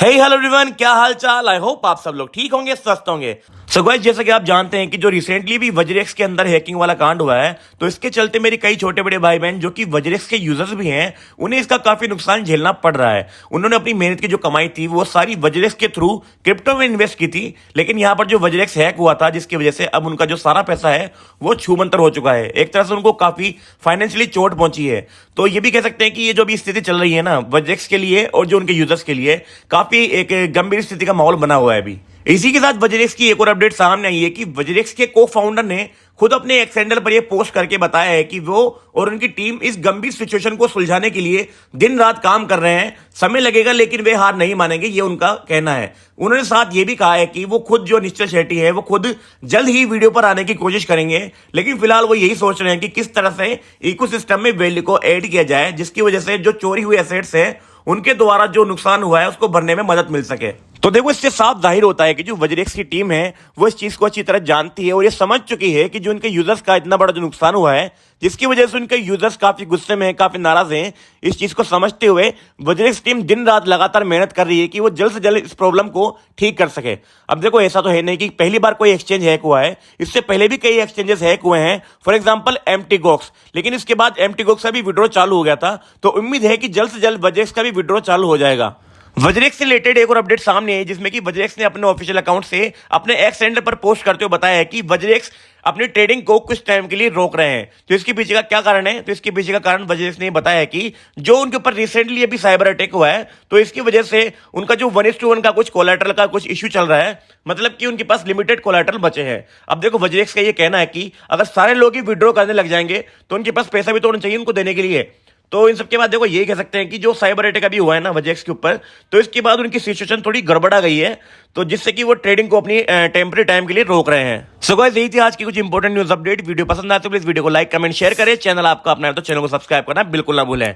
Hello everyone, क्या हाल चाल। I hope आप सब लोग ठीक होंगे, स्वस्थ होंगे। सो गाइस, जैसा कि आप जानते हैं कि जो रिसेंटली भी वज्रेक्स के अंदर हैकिंग वाला कांड हुआ है, तो इसके चलते मेरे कई छोटे बड़े भाई बहन जो कि वज्रेक्स के यूजर्स भी हैं, उन्हें इसका काफी नुकसान झेलना पड़ रहा है। उन्होंने अपनी मेहनत की जो कमाई थी वो सारी वज्रेक्स के थ्रू क्रिप्टो में इन्वेस्ट की थी, लेकिन यहाँ पर जो वज्रेक्स हैक हुआ था जिसकी वजह से अब उनका जो सारा पैसा है वो छूमंतर हो चुका है। एक तरह से उनको काफी फाइनेंशियली चोट पहुंची है। तो ये भी कह सकते हैं कि ये जो भी स्थिति चल रही है ना वज्रेक्स के लिए और जो उनके यूजर्स के लिए, काफी एक गंभीर स्थिति का माहौल बना हुआ है अभी। इसी के साथ वज्रेक्स की एक और अपडेट सामने आई है कि वज्रेक्स के को फाउंडर ने खुद अपने एक्स हैंडल पर यह पोस्ट करके बताया है कि वो और उनकी टीम इस गंभीर सिचुएशन को सुलझाने के लिए दिन रात काम कर रहे हैं। समय लगेगा लेकिन वे हार नहीं मानेंगे, ये उनका कहना है। उन्होंने साथ ये भी कहा है कि वो खुद जो निश्चल शेट्टी है वो खुद जल्द ही वीडियो पर आने की कोशिश करेंगे, लेकिन फिलहाल वो यही सोच रहे हैं कि किस तरह से इकोसिस्टम में वैल्यू को ऐड किया जाए जिसकी वजह से जो चोरी हुई एसेट्स है उनके द्वारा जो नुकसान हुआ है उसको भरने में मदद मिल सके। तो देखो, इससे साफ जाहिर होता है कि जो वज्रेक्स की टीम है वो इस चीज को अच्छी तरह जानती है और ये समझ चुकी है कि जो उनके यूजर्स का इतना बड़ा जो नुकसान हुआ है जिसकी वजह से उनके यूजर्स काफी गुस्से में हैं, काफी नाराज हैं। इस चीज को समझते हुए वज्रेक्स टीम दिन रात लगातार मेहनत कर रही है कि वो जल्द से जल्द इस प्रॉब्लम को ठीक कर सके। अब देखो, ऐसा तो है नहीं कि पहली बार कोई एक्सचेंज हैक हुआ है, इससे पहले भी कई एक्सचेंजेस हैक हुए हैं। फॉर एग्जाम्पल एमटीगॉक्स, लेकिन इसके बाद एमटीगॉक्स का भी विड्रॉ चालू हो गया था। तो उम्मीद है कि जल्द से जल्द वज्रेक्स का भी विड्रॉ चालू हो जाएगा। वज्रेक्स से रिलेटेड एक और अपडेट सामने आई जिसमें कि वज्रेक्स ने अपने ऑफिशियल अकाउंट से अपने एक्स हैंडल पर पोस्ट करते हुए बताया है कि वज्रेक्स अपनी ट्रेडिंग को कुछ टाइम के लिए रोक रहे हैं। तो इसके पीछे का क्या कारण है? तो इसके पीछे का कारण वज्रेक्स ने बताया है कि जो उनके ऊपर रिसेंटली अभी साइबर अटैक हुआ है, तो इसकी वजह से उनका जो 1:1 का कुछ कोलैटरल का कुछ इश्यू चल रहा है, मतलब कि उनके पास लिमिटेड कोलैटरल बचे हैं। अब देखो, वज्रेक्स का ये कहना है कि अगर सारे लोग ही विड्रॉ करने लग जाएंगे तो उनके पास पैसा भी तो होना चाहिए उनको देने के लिए। तो इन सबके बाद देखो, यही कह सकते हैं कि जो साइबर अटैक अभी हुआ है ना वज्रेक्स के ऊपर, तो इसके बाद उनकी सिचुएशन थोड़ी गड़बड़ा गई है, तो जिससे कि वो ट्रेडिंग को अपनी टेम्परेरी टाइम के लिए रोक रहे हैं। सो गाइस, यही थी आज की कुछ इंपॉर्टेंट न्यूज अपडेट। वीडियो पसंद आए तो प्लीज वीडियो को लाइक, कमेंट, शेयर करें। चैनल आपका अपना है तो चैनल को सब्सक्राइब करना बिल्कुल ना भूलें।